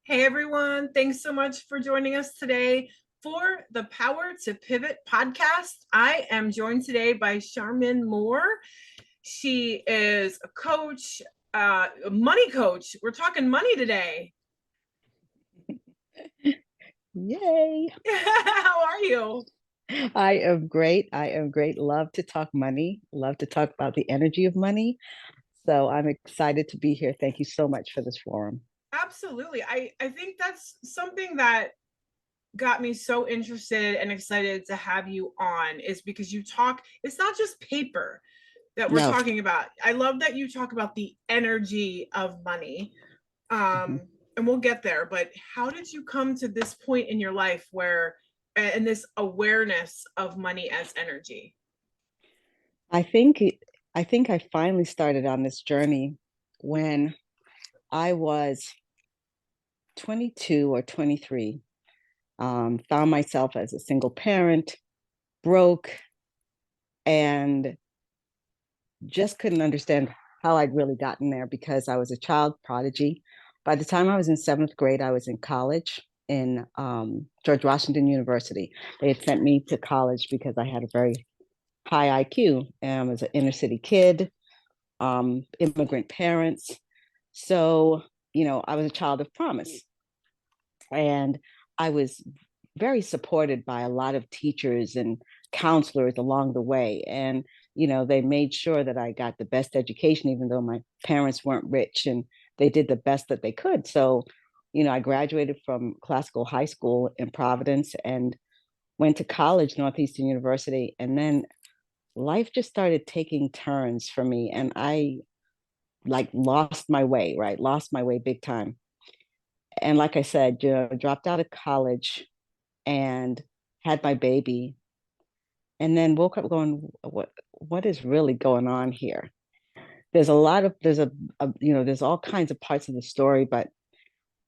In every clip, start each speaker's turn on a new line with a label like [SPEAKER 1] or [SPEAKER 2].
[SPEAKER 1] Hey everyone, thanks so much for joining us today for the Power to Pivot podcast. I am joined today by Charmin Moore. She is a coach, a money coach. We're talking money today.
[SPEAKER 2] Yay.
[SPEAKER 1] How are you?
[SPEAKER 2] I am great. I am great. Love to talk money. Love to talk about the energy of money. So I'm excited to be here. Thank you so much for this forum.
[SPEAKER 1] Absolutely. I think that's something that got me so interested and excited to have you on is because you talk, it's not just paper that we're
[SPEAKER 2] No.
[SPEAKER 1] talking about. I love that you talk about the energy of money.
[SPEAKER 2] Mhm.
[SPEAKER 1] And we'll get there, but how did you come to this point in your life where and this awareness of money as energy?
[SPEAKER 2] I think I think I finally started on this journey when I was 22 or 23. Found myself as a single parent, broke, and just couldn't understand how I'd really gotten there because I was a child prodigy. By the time I was in seventh grade, I was in college in George Washington University. They had sent me to college because I had a very high IQ and I was an inner city kid, immigrant parents. So, I was a child of promise. And I was very supported by a lot of teachers and counselors along the way. And, they made sure that I got the best education, even though my parents weren't rich and they did the best that they could. So, I graduated from classical high school in Providence and went to college, Northeastern University. And then life just started taking turns for me. And I like lost my way, right? Lost my way big time. And like I said, dropped out of college and had my baby, and then woke up going, what is really going on here? There's all kinds of parts of the story, but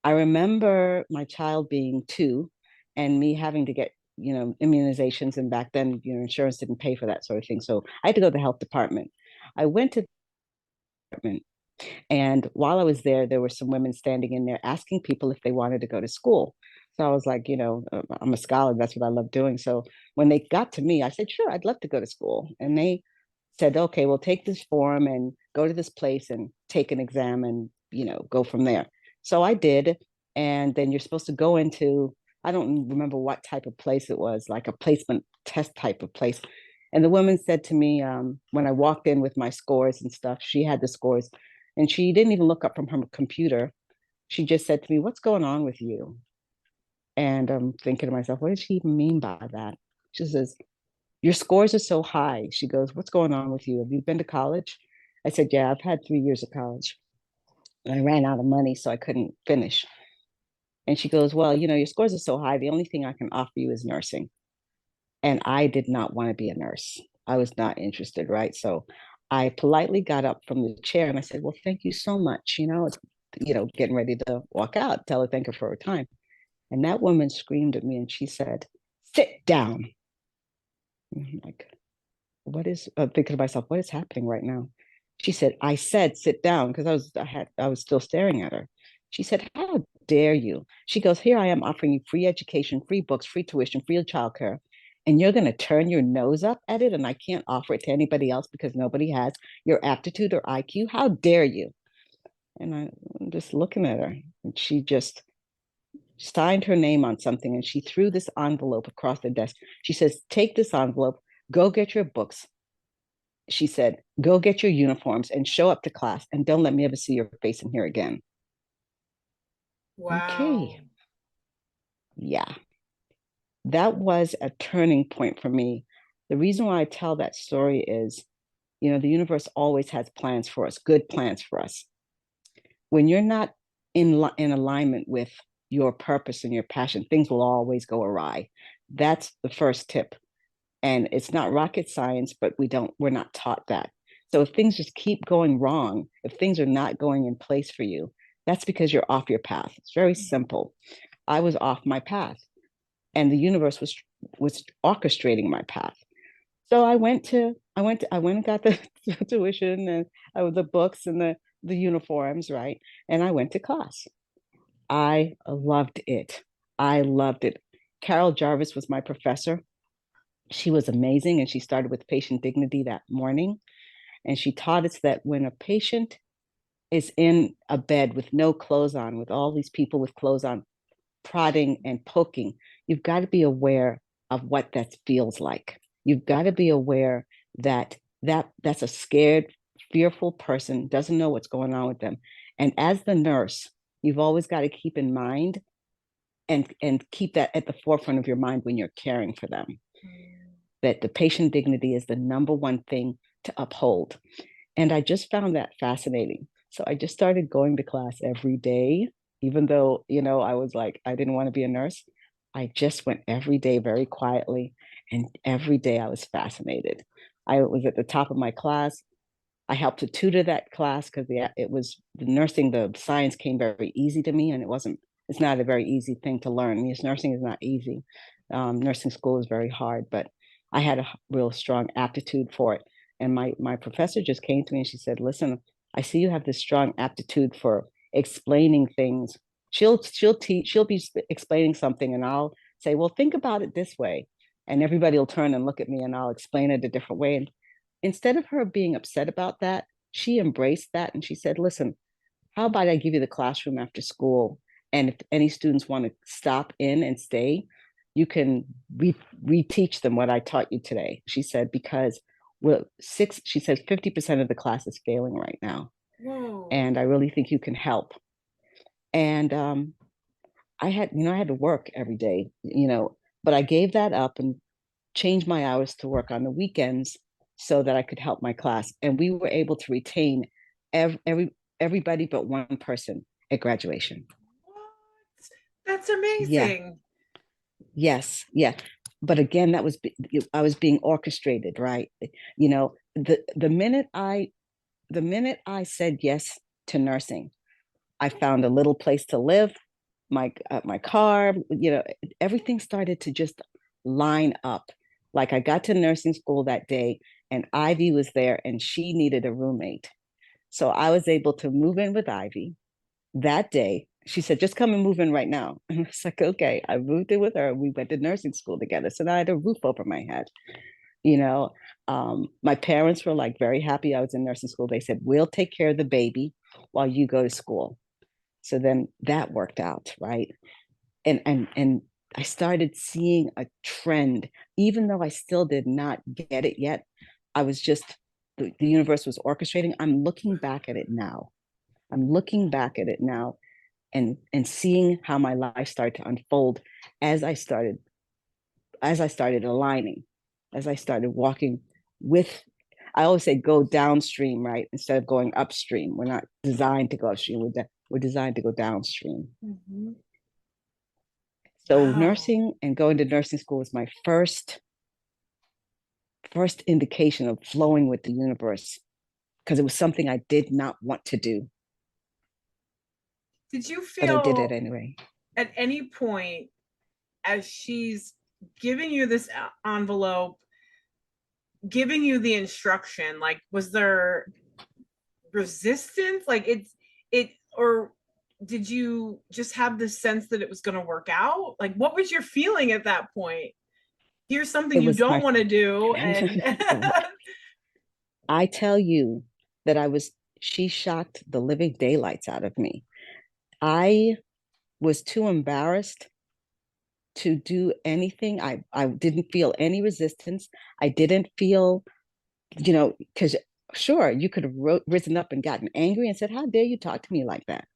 [SPEAKER 2] I remember my child being 2 and me having to get, immunizations. And back then, insurance didn't pay for that sort of thing. So I had to go to the health department. I went to the department, and while I was there, there were some women standing in there asking people if they wanted to go to school. So I was like, I'm a scholar. That's what I love doing. So when they got to me, I said, sure, I'd love to go to school. And they said, okay, well, take this form and go to this place and take an exam and, go from there. So I did. And then you're supposed to go into, I don't remember what type of place it was, like a placement test type of place. And the woman said to me, when I walked in with my scores and stuff, she had the scores and she didn't even look up from her computer. She just said to me, what's going on with you? And I'm thinking to myself, what does she even mean by that? She says, your scores are so high. She goes, what's going on with you? Have you been to college? I said, yeah, I've had 3 years of college. And I ran out of money, so I couldn't finish. And she goes, well, your scores are so high. The only thing I can offer you is nursing. And I did not want to be a nurse. I was not interested, right? So I politely got up from the chair and I said, well, thank you so much. Getting ready to walk out, tell her thank her for her time. And that woman screamed at me and she said, sit down. And I'm like, I'm thinking to myself, what is happening right now? She said, I said, sit down, because I was still staring at her. She said, how dare you? She goes, here I am offering you free education, free books, free tuition, free childcare. And you're going to turn your nose up at it. And I can't offer it to anybody else because nobody has your aptitude or IQ. How dare you? And I'm just looking at her. And she just signed her name on something and she threw this envelope across the desk. She says, take this envelope, go get your books. She said, go get your uniforms and show up to class and don't let me ever see your face in here again.
[SPEAKER 1] Wow.
[SPEAKER 2] Okay. Yeah. That was a turning point for me. The reason why I tell that story is, the universe always has plans for us, good plans for us. When you're not in alignment with your purpose and your passion, things will always go awry. That's the first tip. And it's not rocket science, but we're not taught that. So if things just keep going wrong, if things are not going in place for you, that's because you're off your path. It's very simple. I was off my path and the universe was orchestrating my path. So I went and got the tuition and the books and the uniforms, right? And I went to class. I loved it. I loved it. Carol Jarvis was my professor. She was amazing, and she started with patient dignity that morning. And she taught us that when a patient is in a bed with no clothes on, with all these people with clothes on, prodding and poking, you've got to be aware of what that feels like. You've got to be aware that that's a scared, fearful person, doesn't know what's going on with them. And as the nurse, you've always got to keep in mind and keep that at the forefront of your mind when you're caring for them. That the patient dignity is the number one thing to uphold. And I just found that fascinating. So I just started going to class every day, even though, I was like, I didn't want to be a nurse. I just went every day very quietly. And every day I was fascinated. I was at the top of my class. I helped to tutor that class because it was the nursing, the science came very easy to me, and it's not a very easy thing to learn. Because nursing is not easy. Nursing school is very hard, but I had a real strong aptitude for it. And my professor just came to me and she said, "Listen, I see you have this strong aptitude for explaining things. She'll be explaining something, and I'll say, well, think about it this way." And everybody will turn and look at me, and I'll explain it a different way. And instead of her being upset about that, she embraced that and she said, "Listen, how about I give you the classroom after school? And if any students want to stop in and stay, you can reteach them what I taught you today." She said, because she says 50% of the class is failing right now.
[SPEAKER 1] Whoa.
[SPEAKER 2] And I really think you can help. And I had to work every day, but I gave that up and changed my hours to work on the weekends so that I could help my class. And we were able to retain everybody but one person at graduation.
[SPEAKER 1] What? That's
[SPEAKER 2] Yeah.
[SPEAKER 1] amazing.
[SPEAKER 2] Yes. Yeah. But again, I was being orchestrated, right? The minute I said yes to nursing, I found a little place to live, my car, everything started to just line up. Like I got to nursing school that day, and Ivy was there, and she needed a roommate. So I was able to move in with Ivy that day. She said, "Just come and move in right now." And I was like, okay. I moved in with her. We went to nursing school together. So now I had a roof over my head. You know, my parents were like very happy I was in nursing school. They said, "We'll take care of the baby while you go to school." So then that worked out, right? And I started seeing a trend, even though I still did not get it yet. I was just the universe was orchestrating. I'm looking back at it now. I'm looking back at it now and seeing how my life started to unfold as I started aligning, as I started walking with. I always say go downstream, right? Instead of going upstream. We're not designed to go upstream. We're designed to go downstream.
[SPEAKER 1] Mm-hmm.
[SPEAKER 2] So
[SPEAKER 1] Wow.
[SPEAKER 2] nursing and going to nursing school was my first indication of flowing with the universe, because it was something I did not want to do,
[SPEAKER 1] Did you
[SPEAKER 2] but I did it
[SPEAKER 1] feel
[SPEAKER 2] anyway.
[SPEAKER 1] at any point as she's giving you this envelope, giving you the instruction, like was there resistance? Like or did you just have the sense that it was going to work out? Like what was your feeling at that point? Here's something
[SPEAKER 2] It
[SPEAKER 1] you
[SPEAKER 2] was
[SPEAKER 1] don't
[SPEAKER 2] my
[SPEAKER 1] want to do, and
[SPEAKER 2] I tell you that she shocked the living daylights out of me. I was too embarrassed to do anything. I didn't feel any resistance. I didn't feel, because sure, you could have risen up and gotten angry and said, "How dare you talk to me like that?"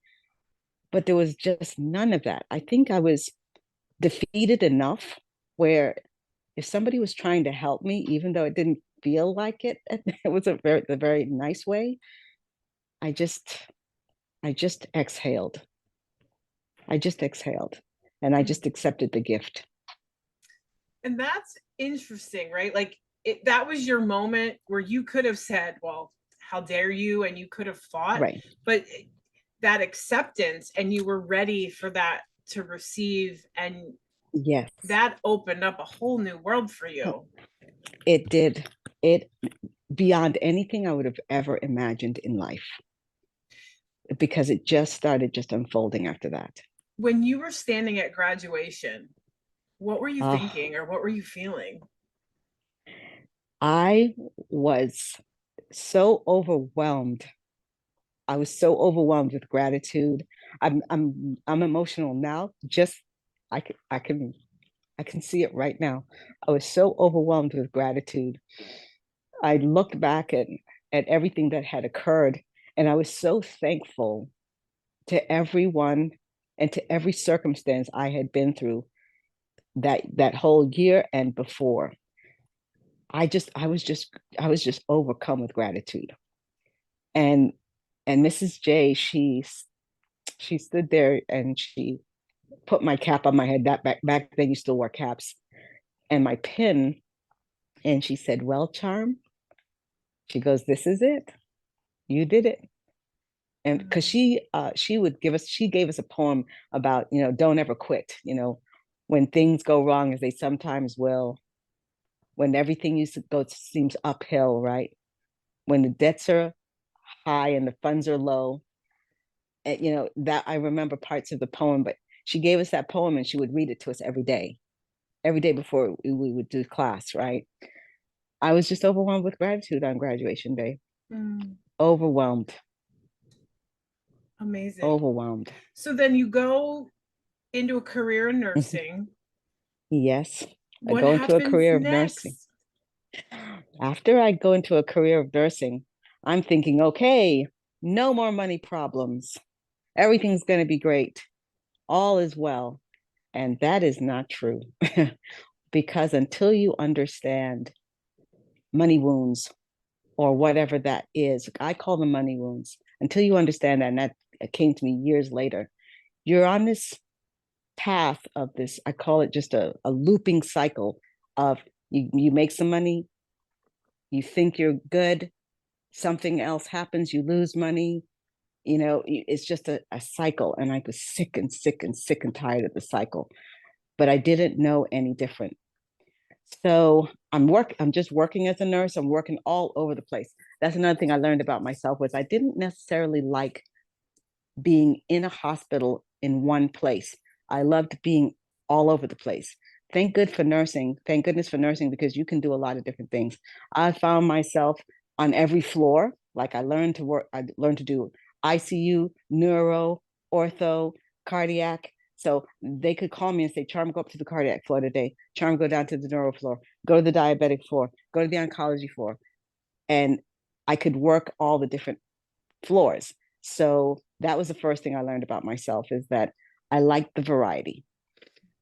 [SPEAKER 2] But there was just none of that. I think I was defeated enough where if somebody was trying to help me, even though it didn't feel like it, it was a very nice way. I just I just exhaled. I just exhaled and I just accepted the gift.
[SPEAKER 1] and that's interesting, right? Like that was your moment where you could have said, well, how dare you, and you could have fought,
[SPEAKER 2] Right.
[SPEAKER 1] but that acceptance, and you were ready for that to receive, and
[SPEAKER 2] Yes.
[SPEAKER 1] that opened up a whole new world for
[SPEAKER 2] Oh,
[SPEAKER 1] you.
[SPEAKER 2] it did. It beyond anything I would have ever imagined in life, because it just started just unfolding after that.
[SPEAKER 1] When you were standing at graduation, what were you
[SPEAKER 2] Oh,
[SPEAKER 1] thinking or what were you feeling?
[SPEAKER 2] I was so overwhelmed. I was so overwhelmed with gratitude. I'm emotional now. Just I can I can I can see it right now. I was so overwhelmed with gratitude. I looked back at everything that had occurred, and I was so thankful to everyone and to every circumstance I had been through that whole year and before. I was just overcome with gratitude. And Mrs. J, she stood there and she put my cap on my head. That back then you still wore caps, and my pin, and she said, "Well, Charm," she goes, "This is it. You did it." And because
[SPEAKER 1] Mm.
[SPEAKER 2] she would give us, she gave us a poem about, don't ever quit. When things go wrong, as they sometimes will, when everything used to go seems uphill, right? When the debts are high and the funds are low, and, that I remember parts of the poem. But she gave us that poem and she would read it to us every day before we would do class, right? I was just overwhelmed with gratitude on graduation day.
[SPEAKER 1] Mm.
[SPEAKER 2] Overwhelmed,
[SPEAKER 1] Amazing.
[SPEAKER 2] overwhelmed.
[SPEAKER 1] So then you go into a career in
[SPEAKER 2] Mhm.
[SPEAKER 1] nursing.
[SPEAKER 2] Yes, I
[SPEAKER 1] What
[SPEAKER 2] go into a
[SPEAKER 1] happens
[SPEAKER 2] career of nursing.
[SPEAKER 1] next?
[SPEAKER 2] After I go into a career of nursing, I'm thinking, okay, no more money problems. Everything's going to be great. All is well. And that is not true. Because until you understand money wounds or whatever that is, I call them money wounds, until you understand that, and that came to me years later, you're on this path of this, I call it just a looping cycle of you make some money, you think you're good, something else happens, you lose money. It's just a cycle. And I was sick and sick and sick and tired of the cycle, but I didn't know any different. So I'm just working as a nurse. I'm working all over the place. That's another thing I learned about myself was I didn't necessarily like being in a hospital in one place. I loved being all over the place. Thank good for nursing. Thank goodness for nursing because you can do a lot of different things. I found myself on every floor. Like I learned to do ICU, neuro, ortho, cardiac. So they could call me and say, Charm, go up to the cardiac floor today. Charm, go down to the neuro floor. Go to the diabetic floor. Go to the oncology floor. And I could work all the different floors. So that was the first thing I learned about myself is that I liked the variety.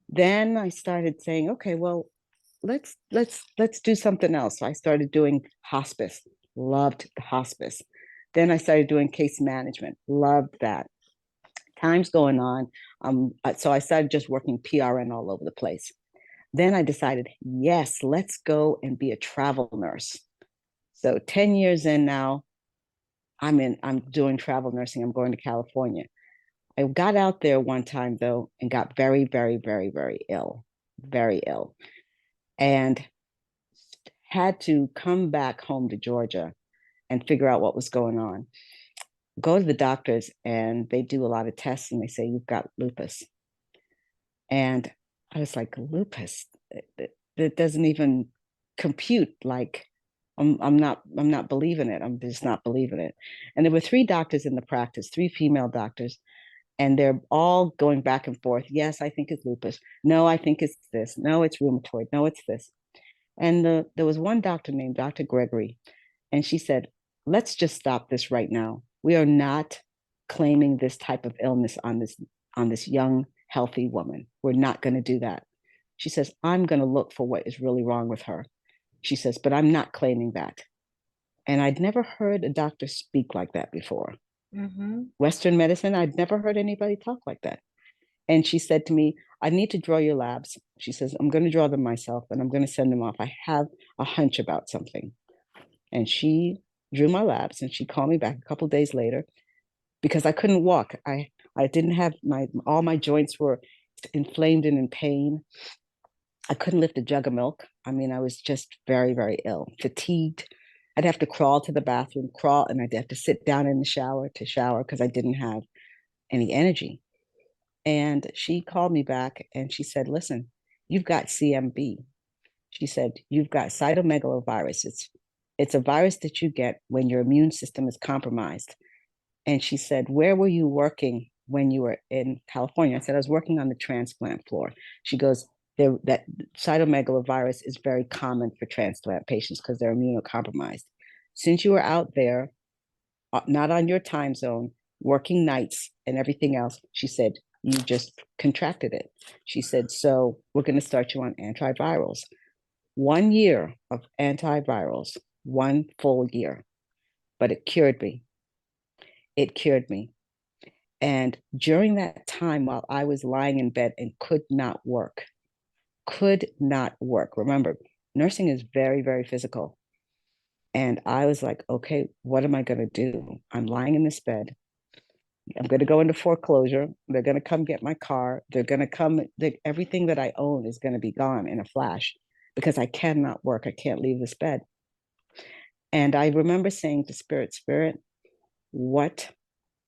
[SPEAKER 2] Then I started saying, okay, well, let's do something else. So I started doing hospice, loved the hospice. Then I started doing case management, loved that. Time's going on. So I started just working PRN all over the place. Then I decided, yes, let's go and be a travel nurse. So 10 years in now, I'm doing travel nursing. I'm going to California. I got out there one time though and got very, very, very, very ill, and had to come back home to Georgia and figure out what was going on. Go to the doctors and they do a lot of tests and they say, you've got lupus. And I was like, lupus? That doesn't even compute. Like, I'm not believing it. I'm just not believing it. And there were three doctors in the practice, three female doctors, and they're all going back and forth. Yes, I think it's lupus. No, I think it's this. No, it's rheumatoid. No, it's this. And there was one doctor named Dr. Gregory, and she said, let's just stop this right now. We are not claiming this type of illness on this young, healthy woman. We're not going to do that. She says, I'm going to look for what is really wrong with her. She says, but I'm not claiming that. And I'd never heard a doctor speak like that before.
[SPEAKER 1] Mm-hmm.
[SPEAKER 2] Western medicine, I'd never heard anybody talk like that. And she said to me, I need to draw your labs. She says, I'm going to draw them myself and I'm going to send them off. I have a hunch about something. And she drew my labs and she called me back a couple of days later because I couldn't walk. I didn't have all my joints were inflamed and in pain. I couldn't lift a jug of milk. I mean, I was just very, very ill, fatigued. I'd have to crawl to the bathroom, and I'd have to sit down in the shower to shower because I didn't have any energy. And she called me back and she said, listen, you've got CMV. She said, you've got cytomegalovirus. It's a virus that you get when your immune system is compromised. And she said, where were you working when you were in California? I said, I was working on the transplant floor. She goes, that cytomegalovirus is very common for transplant patients because they're immunocompromised. Since you were out there, not on your time zone, working nights and everything else, she said, you just contracted it. She said, so we're going to start you on antivirals. 1 year of antivirals, one full year, but it cured me. It cured me. And during that time, while I was lying in bed and could not work. Remember, nursing is very, very physical. And I was like, okay, what am I going to do? I'm lying in this bed. I'm going to go into foreclosure. They're going to come get my car. They're going to come, everything that I own is going to be gone in a flash because I cannot work. I can't leave this bed. And I remember saying to Spirit, what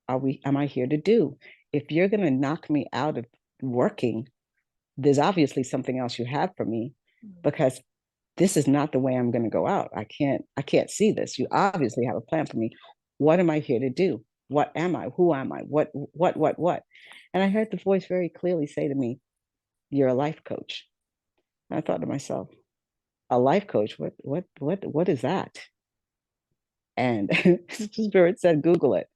[SPEAKER 2] am I here to do? If you're going to knock me out of working, there's obviously something else you have for me because this is not the way I'm going to go out. I can't see this. You obviously have a plan for me. What am I here to do? What am I? Who am I? What? And I heard the voice very clearly say to me, you're a life coach. And I thought to myself, a life coach? What is that? And Spirit said, Google it.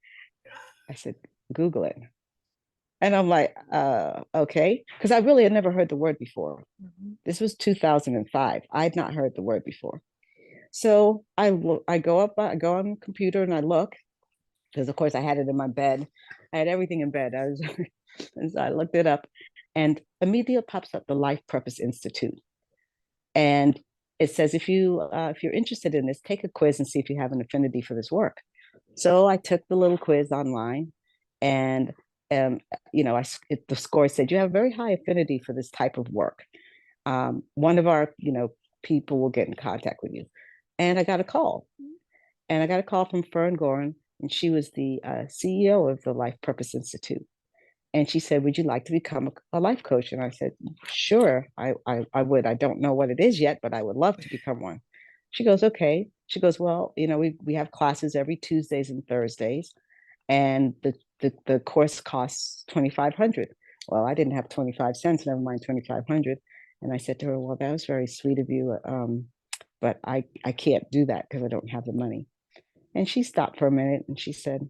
[SPEAKER 2] I said, Google it. And I'm like, okay. Because I really had never heard the word before. Mm-hmm. This was 2005. I had not heard the word before. So I go on the computer and I look, because of course I had it in my bed. I had everything in bed. So I looked it up and immediately pops up the Life Purpose Institute. And it says, if you're interested in this, take a quiz and see if you have an affinity for this work. So I took the little quiz online and the score said, you have a very high affinity for this type of work. One of our, people will get in contact with you. And I got a call. And I got a call from Fern Gorin, and she was the CEO of the Life Purpose Institute. And she said, would you like to become a life coach? And I said, sure, I would. I don't know what it is yet, but I would love to become one. She goes, okay. She goes, well, we have classes every Tuesdays and Thursdays, and the course costs $2,500. Well, I didn't have 25 cents, never mind 2,500. And I said to her, well, that was very sweet of you, but I can't do that because I don't have the money. And she stopped for a minute and she said,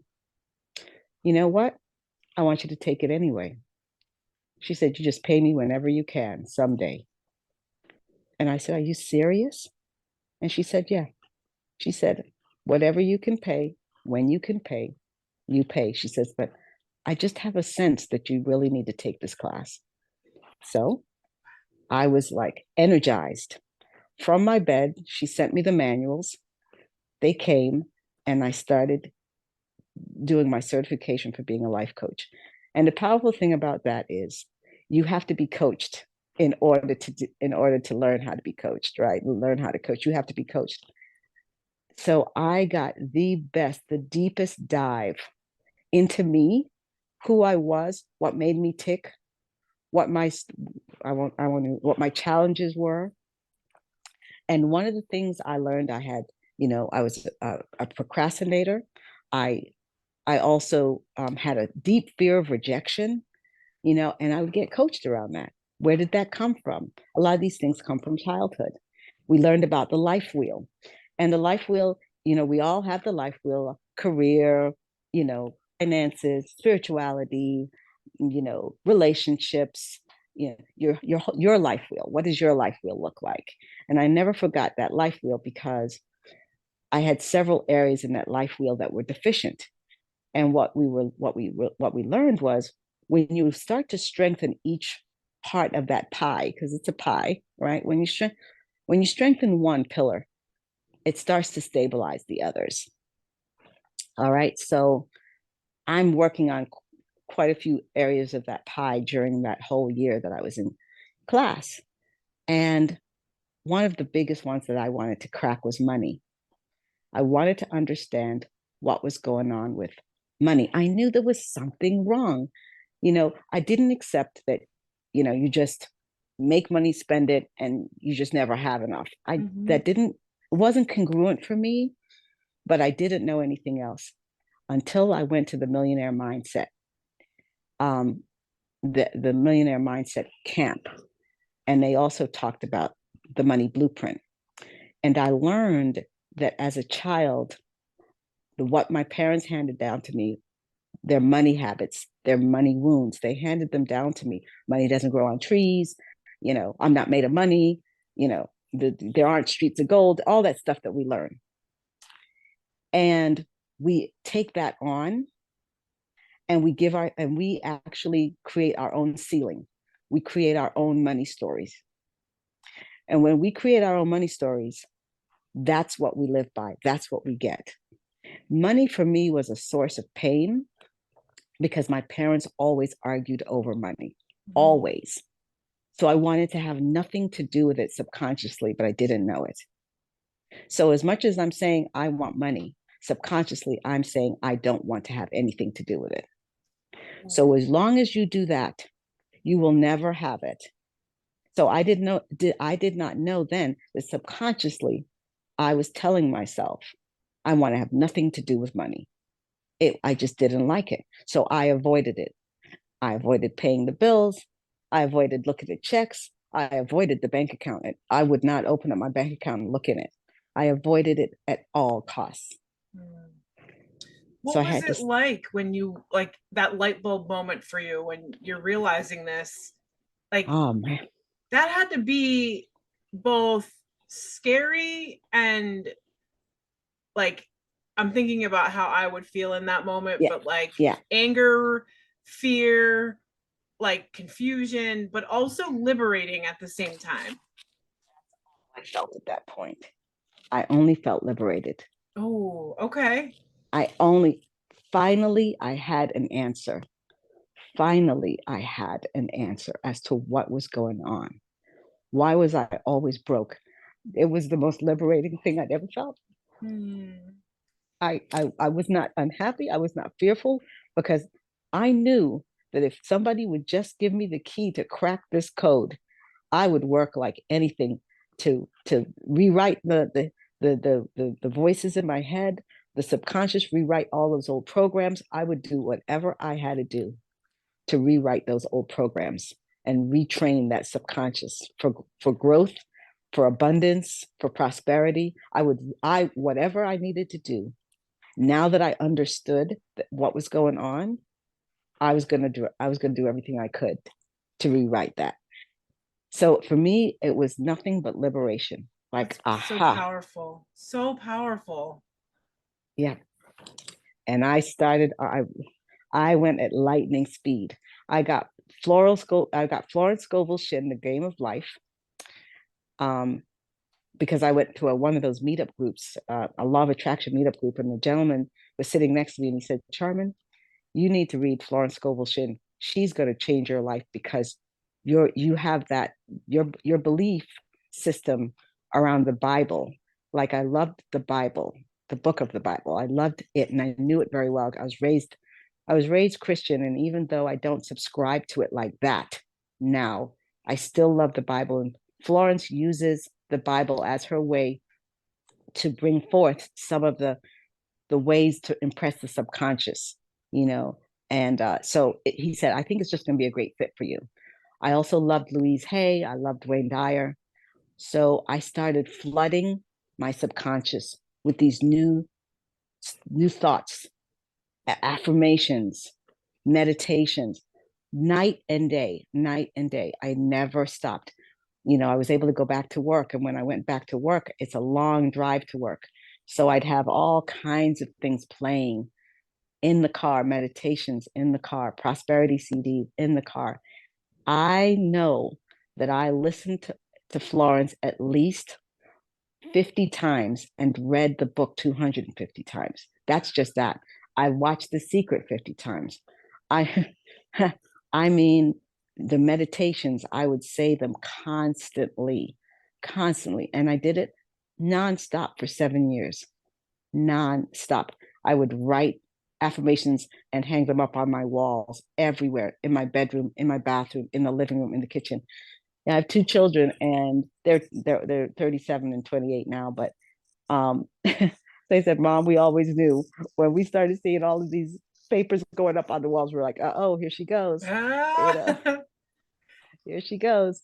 [SPEAKER 2] you know what? I want you to take it anyway. She said, you just pay me whenever you can, someday. And I said, are you serious? And she said, yeah. She said, whatever you can pay, when you can pay, you pay. She says, but I just have a sense that you really need to take this class. So I was like energized. From my bed, she sent me the manuals. They came and I started doing my certification for being a life coach. And the powerful thing about that is you have to be coached in order to learn how to be coached, right? Learn how to coach. You have to be coached. So I got the best, the deepest dive into me, who I was, what made me tick, what my challenges were. And one of the things I learned, I was a procrastinator. I also had a deep fear of rejection, and I would get coached around that. Where did that come from? A lot of these things come from childhood. We learned about the life wheel. And the life wheel, we all have the life wheel: career, finances, spirituality, relationships, your life wheel. What does your life wheel look like? And I never forgot that life wheel because I had several areas in that life wheel that were deficient. And what we learned was, when you start to strengthen each part of that pie, because it's a pie, right? When you strengthen one pillar, it starts to stabilize the others. All right. So I'm working on quite a few areas of that pie during that whole year that I was in class. And one of the biggest ones that I wanted to crack was money. I wanted to understand what was going on with money. I knew there was something wrong. I didn't accept that, you just make money, spend it, and you just never have enough.
[SPEAKER 1] Mhm.
[SPEAKER 2] That didn't, it wasn't congruent for me, but I didn't know anything else until I went to the millionaire mindset, um, the millionaire mindset camp. And they also talked about the money blueprint. And I learned that as a child, what my parents handed down to me, their money habits, their money wounds, they handed them down to me. Money doesn't grow on trees. I'm not made of money. There aren't streets of gold, all that stuff that we learn. And we take that on, and we actually create our own ceiling. We create our own money stories. And when we create our own money stories, that's what we live by. That's what we get. Money for me was a source of pain because my parents always argued over money,
[SPEAKER 1] Mhm.
[SPEAKER 2] always. So I wanted to have nothing to do with it subconsciously, but I didn't know it. So as much as I'm saying I want money, subconsciously I'm saying I don't want to have anything to do with it. So as long as you do that, you will never have it. So I did not know then that subconsciously I was telling myself I want to have nothing to do with money. I just didn't like it. So I avoided it. I avoided paying the bills. I avoided looking at checks. I avoided the bank account. I would not open up my bank account and look in it. I avoided it at all costs.
[SPEAKER 1] Mm.
[SPEAKER 2] So
[SPEAKER 1] What
[SPEAKER 2] I
[SPEAKER 1] was
[SPEAKER 2] had to,
[SPEAKER 1] it like when you like that light bulb moment for you when you're realizing this? Like
[SPEAKER 2] oh man,
[SPEAKER 1] that had to be both scary and like I'm thinking about how I would feel in that moment,
[SPEAKER 2] yeah,
[SPEAKER 1] but like
[SPEAKER 2] yeah.
[SPEAKER 1] anger, fear, like confusion, but also liberating at the same time.
[SPEAKER 2] I felt at that point. I only felt liberated.
[SPEAKER 1] Oh, okay.
[SPEAKER 2] I only, finally, I had an answer. Finally, I had an answer as to what was going on. Why was I always broke? It was the most liberating thing I'd ever felt.
[SPEAKER 1] Hmm.
[SPEAKER 2] I was not unhappy. I was not fearful because I knew that if somebody would just give me the key to crack this code, I would work like anything to rewrite the voices in my head, the subconscious, rewrite all those old programs. I would do whatever I had to do to rewrite those old programs and retrain that subconscious for growth, for abundance, for prosperity. I whatever I needed to do. Now that I understood what was going on, I was going to do everything I could to rewrite that. So for me, it was nothing but liberation. Like,
[SPEAKER 1] That's so
[SPEAKER 2] aha,
[SPEAKER 1] powerful. So powerful.
[SPEAKER 2] yeah. And I went at lightning speed. I got I got Florence Scovel's Shin, The Game of Life, um, because I went to one of those meetup groups, a law of attraction meetup group, and the gentleman was sitting next to me and he said, Charmin, you need to read Florence Scovel's Shin. She's going to change your life because you have that your belief system around the Bible. Like I loved the Bible, the book of the Bible. I loved it and I knew it very well. I was raised Christian, and even though I don't subscribe to it like that now, I still love the Bible. And Florence uses the Bible as her way to bring forth some of the ways to impress the subconscious, you know. And he said, I think it's just going to be a great fit for you. I also loved Louise Hay. I loved Wayne Dyer. So I started flooding my subconscious with these new thoughts, affirmations, meditations, night and day. I never stopped. I was able to go back to work. And when I went back to work, it's a long drive to work. So I'd have all kinds of things playing in the car, meditations in the car, prosperity CDs in the car. I know that I listened to Florence at least 50 times and read the book 250 times. That's just that. I watched The Secret 50 times. I I mean the meditations, I would say them constantly, constantly. And I did it nonstop for 7 years. Nonstop. I would write. affirmations and hang them up on my walls everywhere, in my bedroom, in my bathroom, in the living room, in the kitchen. I have two children, and they're 37 and 28 now. But they said, "Mom, we always knew." When we started seeing all of these papers going up on the walls, we're like, "Oh, here she goes," you know,
[SPEAKER 1] Ah,
[SPEAKER 2] here she goes,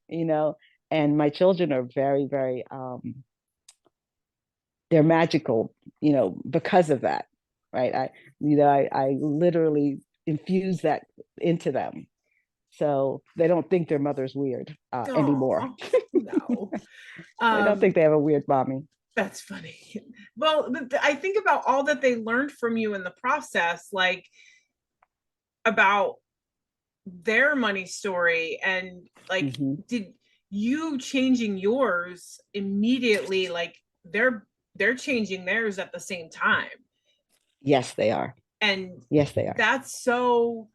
[SPEAKER 2] you know. And my children are very, very, they're magical, because of that, right? I literally infuse that into them, so they don't think their mother's weird anymore.
[SPEAKER 1] oh, no.
[SPEAKER 2] They don't
[SPEAKER 1] Um,
[SPEAKER 2] think they have a weird mommy.
[SPEAKER 1] that's funny. Well, I think about all that they learned from you in the process, like about their money story, and like,
[SPEAKER 2] Hmm.
[SPEAKER 1] did you changing yours immediately, like they're changing theirs at the same time?
[SPEAKER 2] Yes, they are.
[SPEAKER 1] And
[SPEAKER 2] Yes, they are.
[SPEAKER 1] that's so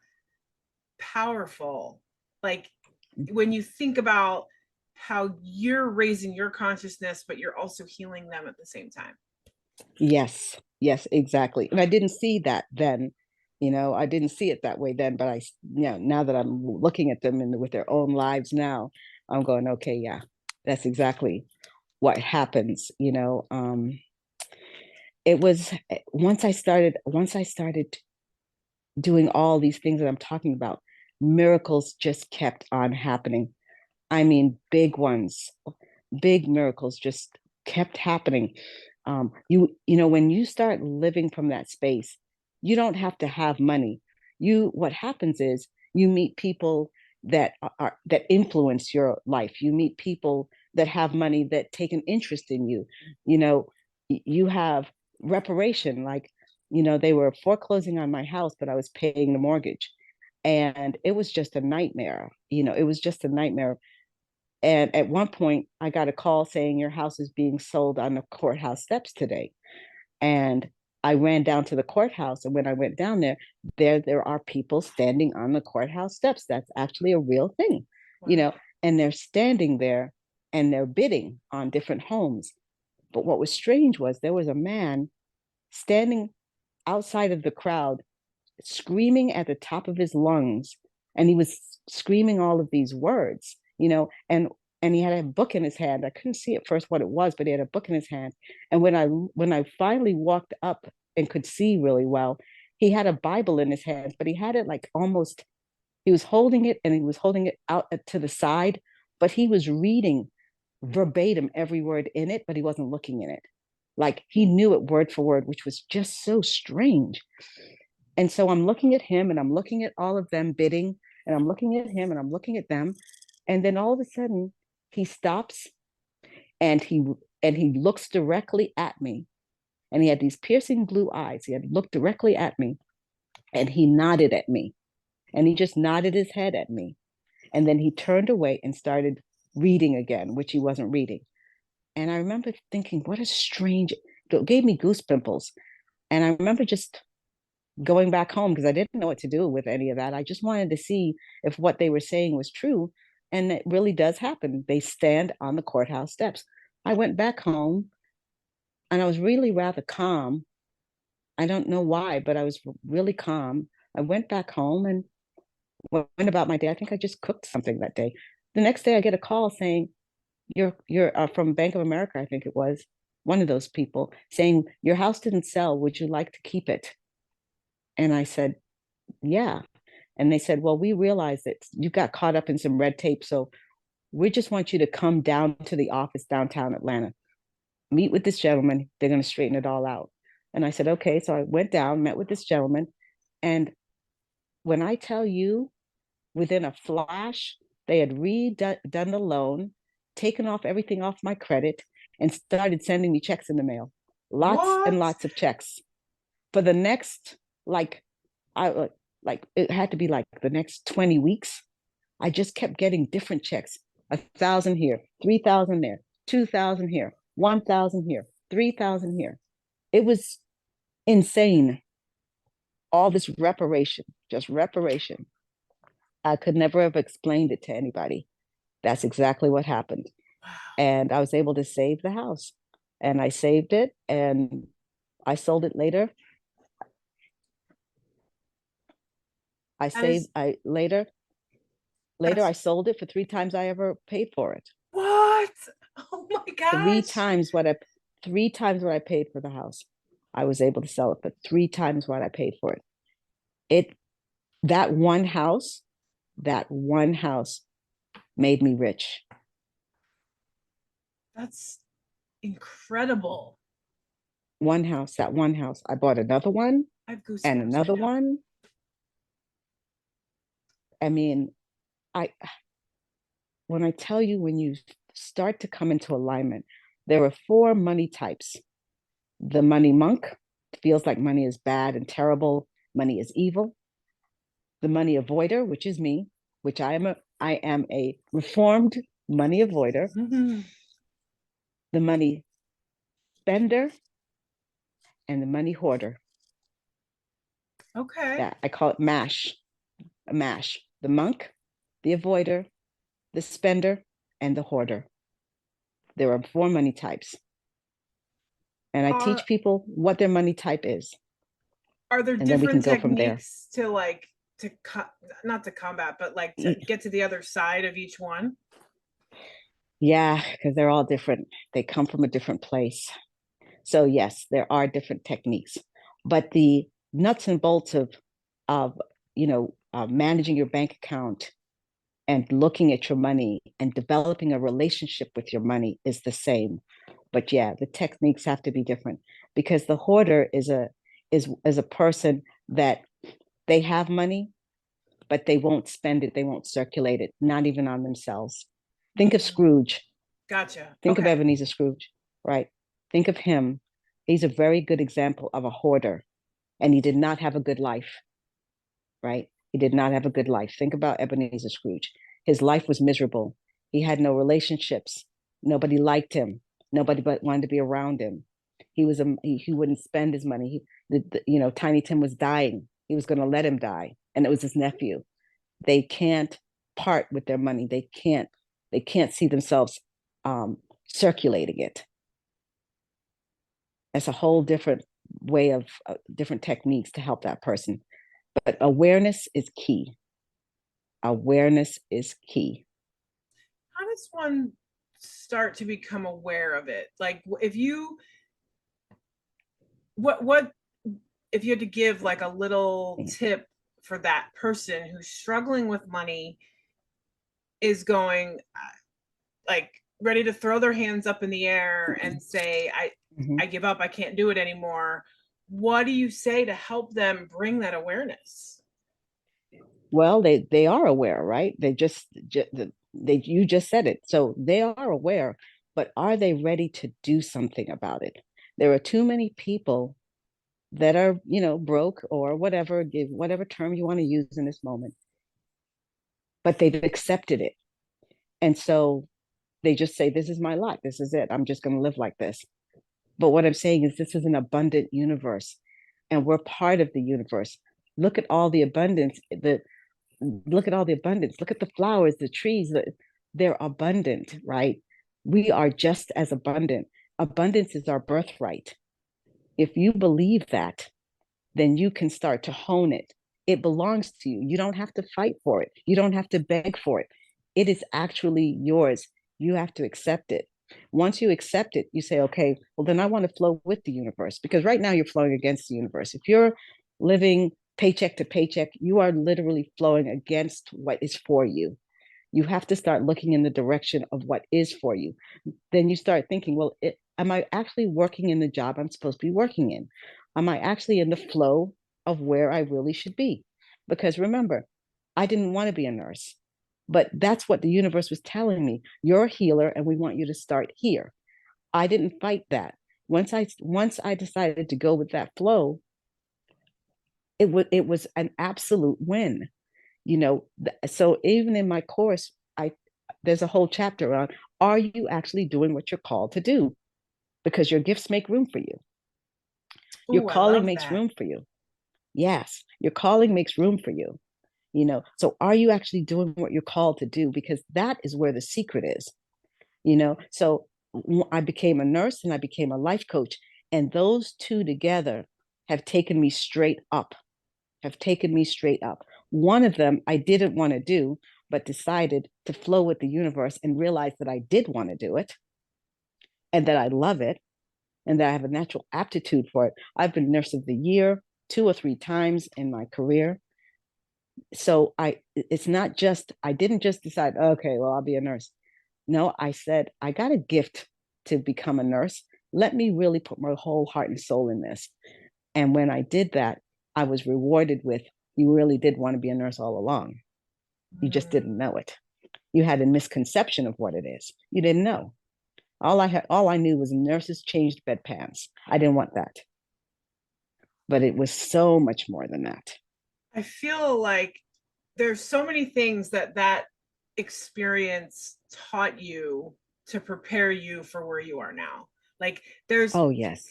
[SPEAKER 1] powerful. Like when you think about how you're raising your consciousness, but you're also healing them at the same time.
[SPEAKER 2] Yes, yes, exactly. And I didn't see that then. I didn't see it that way then, but now that I'm looking at them and with their own lives now, I'm going, okay, yeah, that's exactly what happens. It was once I started doing all these things that I'm talking about, miracles just kept on happening. I mean, big ones, big miracles just kept happening. When you start living from that space, you don't have to have money. What happens is you meet people that influence your life. You meet people that have money, that take an interest in you. You have reparation, like, they were foreclosing on my house, but I was paying the mortgage. And it was just a nightmare. It was just a nightmare. And at one point, I got a call saying your house is being sold on the courthouse steps today. And I ran down to the courthouse. And when I went down there are people standing on the courthouse steps. That's actually a real thing, you
[SPEAKER 1] Wow.
[SPEAKER 2] know, and they're standing there and they're bidding on different homes. But what was strange was there was a man standing outside of the crowd, screaming at the top of his lungs, and he was screaming all of these words, and he had a book in his hand. I couldn't see at first what it was, but he had a book in his hand. And when I finally walked up and could see really well, he had a Bible in his hands, but he had it like almost, he was holding it and he was holding it out to the side, but he was reading verbatim every word in it, but he wasn't looking in it. Like he knew it word for word, which was just so strange. And so I'm looking at him and I'm looking at all of them bidding, and I'm looking at him and I'm looking at them. And then all of a sudden he stops, and he looks directly at me. And he had these piercing blue eyes. He had looked directly at me, and he nodded at me. And he just nodded his head at me. And then he turned away and started reading again, which he wasn't reading. And I remember thinking, what a strange, it gave me goose pimples. And I remember just going back home because I didn't know what to do with any of that. I just wanted to see if what they were saying was true. And it really does happen. They stand on the courthouse steps. I went back home and I was really rather calm. I don't know why, but I was really calm. I went back home and went about my day. I think I just cooked something that day. The next day, I get a call saying, "You're from Bank of America, I think it was, one of those people, saying your house didn't sell. Would you like to keep it?" And I said, "Yeah." And they said, "Well, we realize that you got caught up in some red tape. So we just want you to come down to the office downtown Atlanta, meet with this gentleman. They're going to straighten it all out." And I said, "Okay." So I went down, met with this gentleman. And when I tell you, within a flash, they had redone the loan, taken off everything off my credit, and started sending me checks in the mail. Lots and
[SPEAKER 1] What?
[SPEAKER 2] lots of checks for the next, like, like it had to be like the next 20 weeks. I just kept getting different checks. 1,000 here, 3,000 there, 2,000 here, 1,000 here, 3,000 here. It was insane. All this reparation, just reparation. I could never have explained it to anybody. That's exactly what happened.
[SPEAKER 1] Wow.
[SPEAKER 2] And I was able to save the house. And I saved it and I sold it later. I
[SPEAKER 1] That
[SPEAKER 2] saved,
[SPEAKER 1] is
[SPEAKER 2] later I
[SPEAKER 1] that's
[SPEAKER 2] sold it for 3 times I ever paid for it.
[SPEAKER 1] what? Oh my
[SPEAKER 2] Three
[SPEAKER 1] gosh.
[SPEAKER 2] times what I 3 times what I paid for the house. I was able to sell it for 3 times what I paid for it. It that one house made me rich.
[SPEAKER 1] That's incredible.
[SPEAKER 2] That one house. I bought another one
[SPEAKER 1] I have
[SPEAKER 2] and
[SPEAKER 1] goosebumps right
[SPEAKER 2] another
[SPEAKER 1] now.
[SPEAKER 2] one. I mean, I when I tell you, when you start to come into alignment, there are 4 money types. The money monk feels like money is bad and terrible, money is evil. The money avoider, which is me, which I am a reformed money avoider.
[SPEAKER 1] Mhm.
[SPEAKER 2] The money spender and the money hoarder.
[SPEAKER 1] Okay.
[SPEAKER 2] That I call it mash, a mash. The monk, the avoider, the spender, and the hoarder. There are 4 money types. And I
[SPEAKER 1] Are
[SPEAKER 2] teach people what their money type is.
[SPEAKER 1] are there
[SPEAKER 2] And then we can
[SPEAKER 1] different
[SPEAKER 2] go from there.
[SPEAKER 1] techniques to like to cut, not to combat, but like to get to the other side of each one?
[SPEAKER 2] Yeah, because they're all different. They come from a different place. So yes, there are different techniques, but the nuts and bolts of managing your bank account and looking at your money and developing a relationship with your money is the same. But yeah, the techniques have to be different because the hoarder is a person that they have money, but they won't spend it, they won't circulate it, not even on themselves. Think of
[SPEAKER 1] Mm,
[SPEAKER 2] Scrooge.
[SPEAKER 1] gotcha.
[SPEAKER 2] Think of
[SPEAKER 1] Okay.
[SPEAKER 2] Ebenezer Scrooge, right? Think of him. He's a very good example of a hoarder, and he did not have a good life, right? He did not have a good life. Think about Ebenezer Scrooge. His life was miserable. He had no relationships. Nobody liked him. Nobody but wanted to be around him. He wouldn't spend his money. Tiny Tim was dying. He was going to let him die, and it was his nephew. They can't part with their money. They can't see themselves um, circulating it. It's a whole different way of different techniques to help that person. But awareness is key. Awareness is key.
[SPEAKER 1] How does one start to become aware of it? Like if you what if you had to give like a little tip for that person who's struggling with money, is going like ready to throw their hands up in the air and say,
[SPEAKER 2] Mm-hmm.
[SPEAKER 1] I give up, I can't do it anymore. What do you say to help them bring that awareness?
[SPEAKER 2] Well, they are aware, right? They you just said it. So they are aware, but are they ready to do something about it? There are too many people that are, broke or whatever, give whatever term you want to use in this moment, but they've accepted it. And so they just say, this is my life. This is it. I'm just going to live like this. But what I'm saying is, this is an abundant universe, and we're part of the universe. Look at all the abundance. Look at all the abundance. Look at the flowers, the trees. They're abundant, right? We are just as abundant. Abundance is our birthright. If you believe that, then you can start to hone it. It belongs to you. You don't have to fight for it. You don't have to beg for it. It is actually yours. You have to accept it. Once you accept it, you say, okay, well, then I want to flow with the universe, because right now you're flowing against the universe. If you're living paycheck to paycheck, you are literally flowing against what is for you. You have to start looking in the direction of what is for you. Then you start thinking, well, am I actually working in the job I'm supposed to be working in? Am I actually in the flow of where I really should be? Because remember, I didn't want to be a nurse, but that's what the universe was telling me. You're a healer, and we want you to start here. I didn't fight that. Once I decided to go with that flow, it was an absolute win. So even in my course, I there's a whole chapter on, are you actually doing what you're called to do? Because your gifts make room for you. Your
[SPEAKER 1] Oh, I
[SPEAKER 2] calling
[SPEAKER 1] love
[SPEAKER 2] makes
[SPEAKER 1] that.
[SPEAKER 2] room for you. Yes, your calling makes room for you. So are you actually doing what you're called to do? Because that is where the secret is. So I became a nurse and I became a life coach, and those two together have taken me straight up. One of them I didn't want to do, but decided to flow with the universe and realized that I did want to do it and that I love it and that I have a natural aptitude for it. I've been nurse of the year 2 or 3 times in my career. So it's not just, I didn't just decide, okay, well, I'll be a nurse. No, I said, I got a gift to become a nurse. Let me really put my whole heart and soul in this. And when I did that, I was rewarded with, you really did want to be a nurse all along. You just didn't know it. You had a misconception of what it is. You didn't know. All I knew was nurses changed bedpans. I didn't want that. But it was so much more than that.
[SPEAKER 1] I feel like there's so many things that experience taught you to prepare you for where you are now. Like there's
[SPEAKER 2] Oh, yes.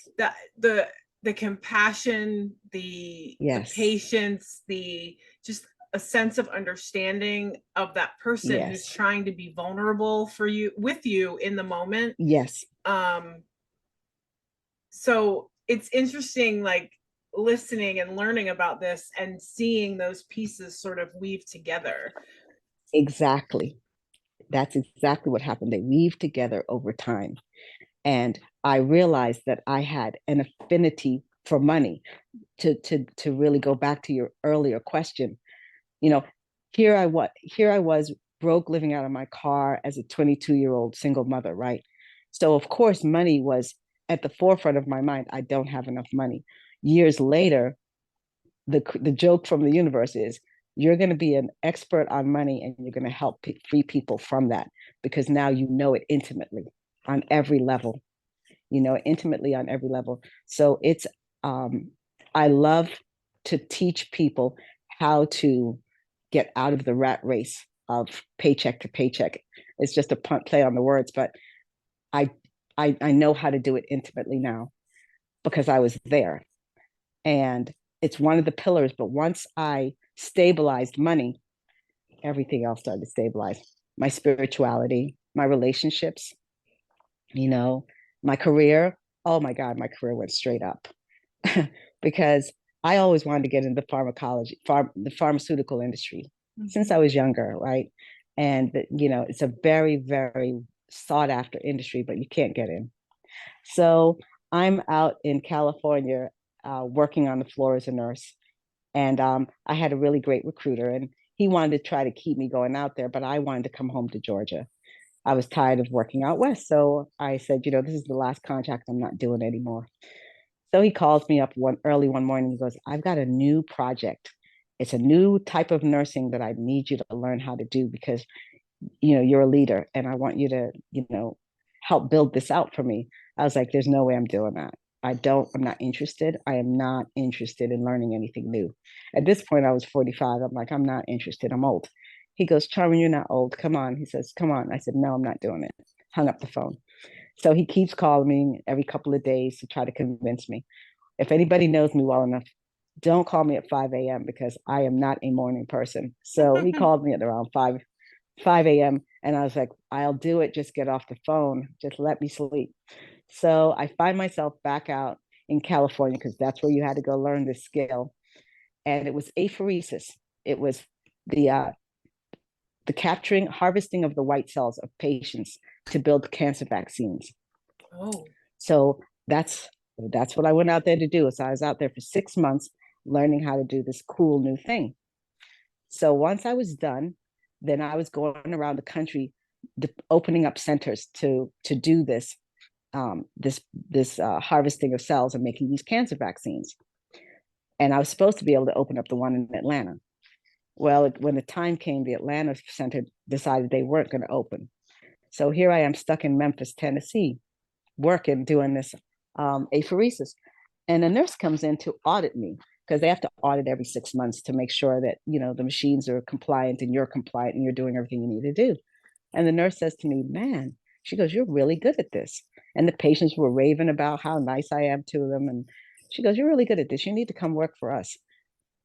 [SPEAKER 1] the compassion, the
[SPEAKER 2] Yes.
[SPEAKER 1] patience, the just a sense of understanding of that person who's
[SPEAKER 2] Yes.
[SPEAKER 1] trying to be vulnerable for you with you in the moment.
[SPEAKER 2] Yes.
[SPEAKER 1] um so it's interesting, like listening and learning about this and seeing those pieces sort of weave together.
[SPEAKER 2] Exactly. That's exactly what happened. They weave together over time. And I realized that I had an affinity for money. To really go back to your earlier question, you know, here I was broke, living out of my car as a 22-year-old single mother, right? So of course money was at the forefront of my mind. I don't have enough money. Years later, the joke from the universe is, you're going to be an expert on money and you're going to help free people from that, because now you know it intimately on every level. You know it intimately on every level. So it's um I love to teach people how to get out of the rat race of paycheck to paycheck. It's just a punt play on the words, but I I know how to do it intimately now because I was there. And it's one of the pillars. But once I stabilized money, everything else started to stabilize. My spirituality, my relationships, you know, my career. Oh my God, my career went straight up because I always wanted to get into the pharmaceutical industry since I was younger, right? And it's a very, very sought after industry, but you can't get in. So I'm out in California working on the floor as a nurse. And I had a really great recruiter, and he wanted to try to keep me going out there, but I wanted to come home to Georgia. I was tired of working out west. So I said, this is the last contract. I'm not doing anymore. So he calls me up one morning. He goes, I've got a new project. It's a new type of nursing that I need you to learn how to do because you're a leader and I want you to, help build this out for me. I was like, there's no way I'm doing that. I'm not interested. I am not interested in learning anything new. At this point, I was 45. I'm like, I'm not interested. I'm old. He goes, Charmin, you're not old. Come on. He says, come on. I said, no, I'm not doing it. Hung up the phone. So he keeps calling me every couple of days to try to convince me. If anybody knows me well enough, don't call me at 5 a.m. because I am not a morning person. So he called me at around 5 a.m. And I was like, I'll do it. Just get off the phone. Just let me sleep. So I find myself back out in California because that's where you had to go learn this skill. And it was apheresis. It was the uh, the capturing, harvesting of the white cells of patients to build cancer vaccines.
[SPEAKER 1] Oh.
[SPEAKER 2] So that's what I went out there to do. So I was out there for 6 months learning how to do this cool new thing. So once I was done, then I was going around the country, opening up centers to do this harvesting of cells and making these cancer vaccines. And I was supposed to be able to open up the one in Atlanta. Well, when the time came, the Atlanta center decided they weren't going to open. So here I am stuck in Memphis, Tennessee, working, doing this apheresis. And a nurse comes in to audit me because they have to audit every 6 months to make sure that, the machines are compliant and you're compliant and you're doing everything you need to do. And the nurse says to me, man, she goes, you're really good at this. And the patients were raving about how nice I am to them. And she goes, you're really good at this. You need to come work for us.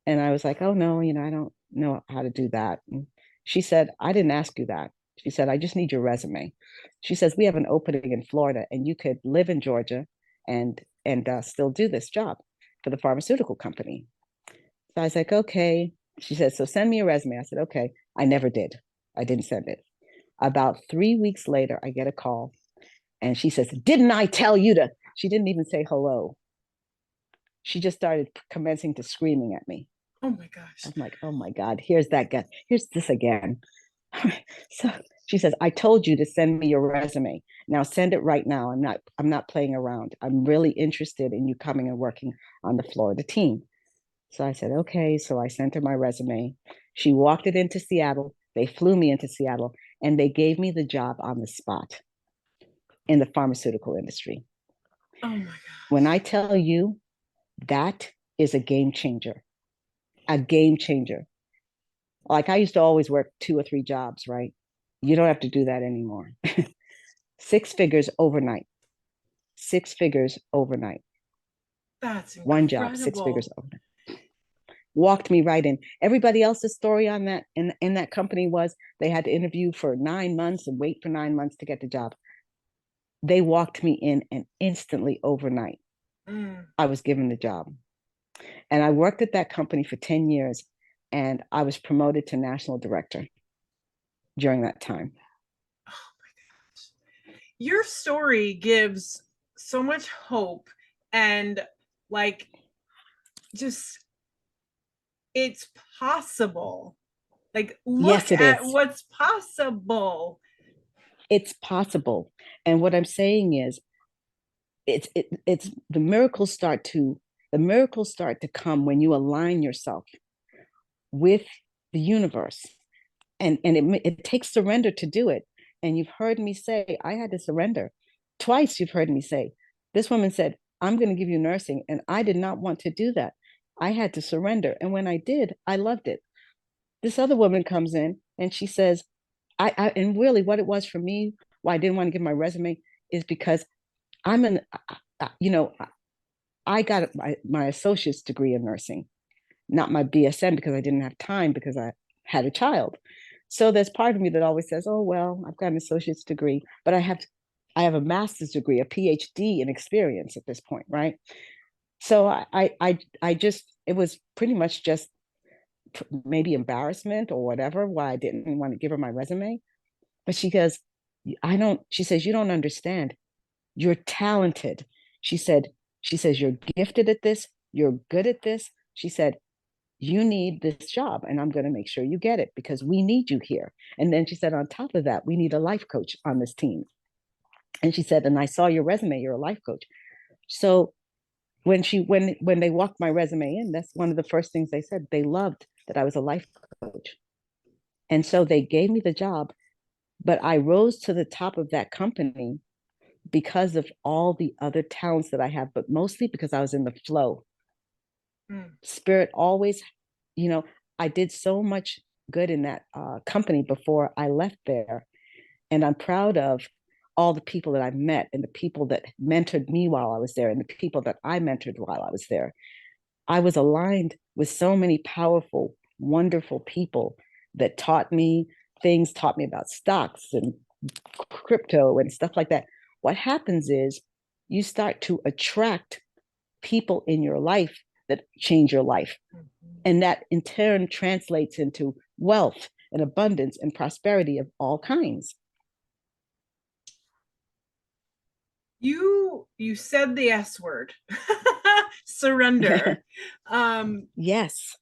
[SPEAKER 2] And I was like, oh, no, I don't know how to do that. And she said, I didn't ask you that. She said, I just need your resume. She says, we have an opening in Florida and you could live in Georgia and still do this job for the pharmaceutical company. So I was like, okay. She said, so send me a resume. I said, okay. I never did. I didn't send it. About 3 weeks later, I get a call and she says, didn't I tell you to? She didn't even say hello. She just started commencing to screaming at me.
[SPEAKER 1] Oh my gosh.
[SPEAKER 2] I'm like, oh my God, here's that guy. Here's this again. So she says, I told you to send me your resume. Now send it right now. I'm not playing around. I'm really interested in you coming and working on the Florida team. So I said, okay. So I sent her my resume. She walked it into Seattle. They flew me into Seattle and they gave me the job on the spot in the pharmaceutical industry.
[SPEAKER 1] Oh my
[SPEAKER 2] When I
[SPEAKER 1] gosh.
[SPEAKER 2] tell you that is a game changer, a game changer. Like I used to always work 2 or 3 jobs, right? You don't have to do that anymore. 6 figures overnight, 6 figures overnight,
[SPEAKER 1] That's
[SPEAKER 2] one job, 6 figures
[SPEAKER 1] incredible.
[SPEAKER 2] overnight. Walked me right in. Everybody else's story on that in that company was they had to interview for 9 months and wait for 9 months to get the job. They walked me in and instantly overnight,
[SPEAKER 1] Mm.
[SPEAKER 2] I was given the job. And I worked at that company for 10 years and I was promoted to national director during that time.
[SPEAKER 1] Oh my gosh. Your story gives so much hope and like just it's possible. Like look
[SPEAKER 2] Yes, it
[SPEAKER 1] at
[SPEAKER 2] is.
[SPEAKER 1] what's possible.
[SPEAKER 2] It's possible. And what I'm saying is it's the miracles start to come when you align yourself with the universe. And it takes surrender to do it. And you've heard me say I had to surrender. Twice you've heard me say, this woman said, I'm going to give you nursing. And I did not want to do that. I had to surrender. And when I did, I loved it. This other woman comes in and she says, and really what it was for me, why I didn't want to give my resume is because I'm an, you know, I got my associate's degree in nursing, not my BSN because I didn't have time because I had a child. So there's part of me that always says, "Oh well, I've got an associate's degree, but I have a master's degree, a PhD in experience at this point, right?" So I just it was pretty much just maybe embarrassment or whatever why I didn't want to give her my resume. But she goes, "I don't." She says, "You don't understand. You're talented." She said, "She says you're gifted at this. You're good at this." She said, you need this job and I'm going to make sure you get it because we need you here. And then she said, on top of that, we need a life coach on this team. And she said, and I saw your resume, you're a life coach. So when they walked my resume in, that's one of the first things they said. They loved that I was a life coach. And so they gave me the job, but I rose to the top of that company because of all the other talents that I have, but mostly because I was in the flow.
[SPEAKER 1] Mm.
[SPEAKER 2] Spirit always, you know, I did so much good in that company before I left there. And I'm proud of all the people that I've met and the people that mentored me while I was there and the people that I mentored while I was there. I was aligned with so many powerful, wonderful people that taught me things, taught me about stocks and crypto and stuff like that. What happens is you start to attract people in your life that change your life.
[SPEAKER 1] Mhm.
[SPEAKER 2] And that in turn translates into wealth and abundance and prosperity of all kinds.
[SPEAKER 1] You said the S word. Surrender. Um
[SPEAKER 2] Yes,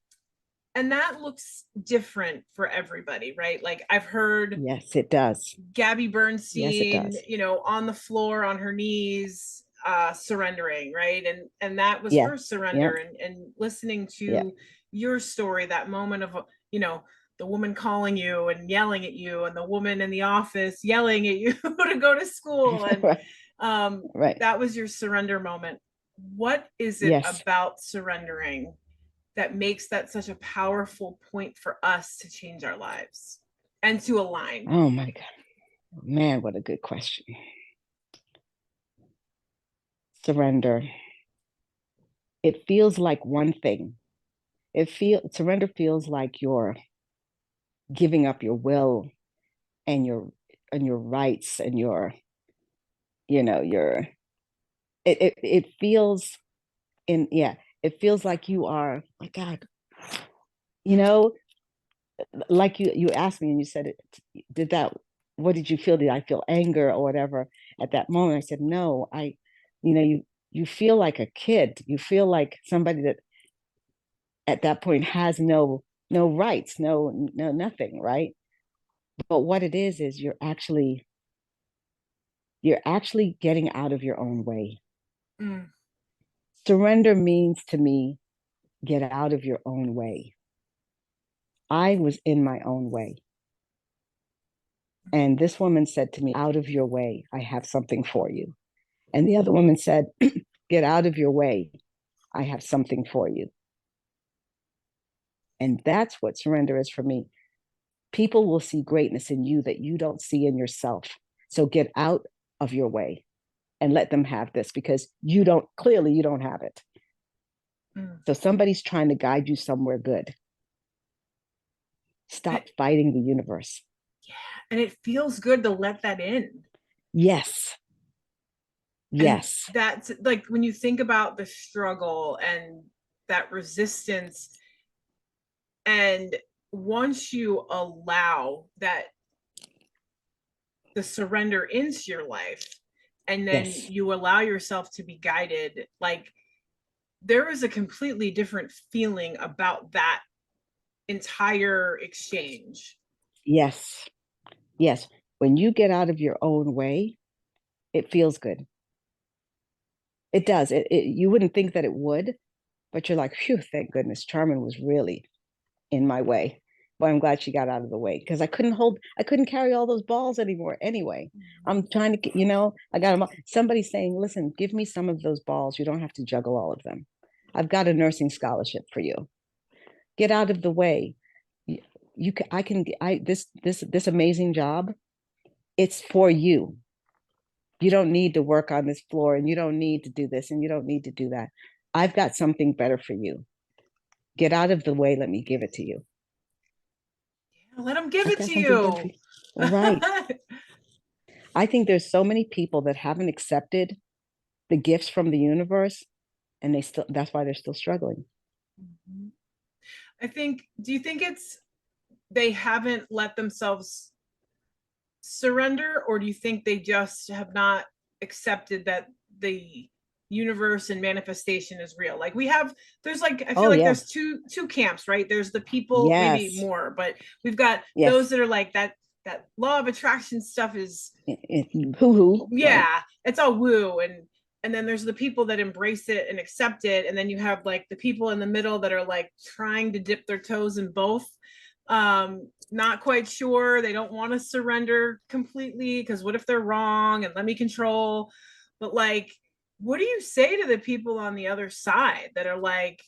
[SPEAKER 1] and that looks different for everybody, right? Like I've heard
[SPEAKER 2] yes, it does.
[SPEAKER 1] Gabby
[SPEAKER 2] Yes, it
[SPEAKER 1] Bernstein,
[SPEAKER 2] does.
[SPEAKER 1] on the floor on her knees, surrendering, right? And that was
[SPEAKER 2] Yeah,
[SPEAKER 1] her
[SPEAKER 2] yeah,
[SPEAKER 1] surrender. And listening
[SPEAKER 2] yeah.
[SPEAKER 1] to your story, that moment of, you know, the woman calling you and yelling at you, and the woman in the office yelling at you to go to school, and
[SPEAKER 2] Right,
[SPEAKER 1] um,
[SPEAKER 2] right.
[SPEAKER 1] that was your surrender moment. What is it
[SPEAKER 2] Yes.
[SPEAKER 1] about surrendering that makes that such a powerful point for us to change our lives and to align?
[SPEAKER 2] Oh my God. Man, what a good question. Surrender. It feels like one thing. Surrender feels like you're giving up your will and your rights and your it feels in yeah, it feels like you are, my God, you know, like you asked me and you said it, did that, what did you feel? Did I feel anger or whatever at that moment? I said, no, you feel like a kid. You feel like somebody that at that point has no rights, no nothing, right? But what it is you're actually getting out of your own way.
[SPEAKER 1] Mm.
[SPEAKER 2] Surrender means to me, get out of your own way. I was in my own way. And this woman said to me, out of your way, I have something for you. And the other woman said, get out of your way, I have something for you. And that's what surrender is for me. People will see greatness in you that you don't see in yourself. So get out of your way and let them have this, because you don't have it.
[SPEAKER 1] Mm.
[SPEAKER 2] So somebody's trying to guide you somewhere good.
[SPEAKER 1] And,
[SPEAKER 2] Stop fighting the universe.
[SPEAKER 1] and it feels good to let that in.
[SPEAKER 2] Yes.
[SPEAKER 1] And
[SPEAKER 2] Yes.
[SPEAKER 1] that's like when you think about the struggle and that resistance, and once you allow that, the surrender into your life, and then
[SPEAKER 2] Yes.
[SPEAKER 1] you allow yourself to be guided, like there is a completely different feeling about that entire exchange.
[SPEAKER 2] Yes. Yes. When you get out of your own way, it feels good. It does. You wouldn't think that it would, but you're like, phew, thank goodness Charmin was really in my way. But I'm glad she got out of the way, because I couldn't carry all those balls anymore. Anyway, I'm trying to, I got them. Somebody saying, listen, give me some of those balls. You don't have to juggle all of them. I've got a nursing scholarship for you. Get out of the way. You can, I can, I, this amazing job. It's for you. You don't need to work on this floor, and you don't need to do this, and you don't need to do that. I've got something better for you. Get out of the way. Let me give it to you.
[SPEAKER 1] Let them give
[SPEAKER 2] I've
[SPEAKER 1] it
[SPEAKER 2] got
[SPEAKER 1] to
[SPEAKER 2] something better
[SPEAKER 1] you.
[SPEAKER 2] for you. Right. I think there's so many people that haven't accepted the gifts from the universe, and that's why they're still struggling.
[SPEAKER 1] I think, do you think it's they haven't let themselves surrender, or do you think they just have not accepted that the universe and manifestation is real? Like we have, there's like, I feel
[SPEAKER 2] Oh
[SPEAKER 1] like there's
[SPEAKER 2] yes.
[SPEAKER 1] two camps, right? There's the people, maybe
[SPEAKER 2] Yes.
[SPEAKER 1] more, but we've got those
[SPEAKER 2] Yes.
[SPEAKER 1] that are like that law of attraction stuff is,
[SPEAKER 2] Hoo hoo, right?
[SPEAKER 1] yeah, it's all woo. And then there's the people that embrace it and accept it, and then you have like the people in the middle that are like trying to dip their toes in both. Not quite sure, they don't want to surrender completely because what if they're wrong and let me control. But like, what do you say to the people on the other side that are like,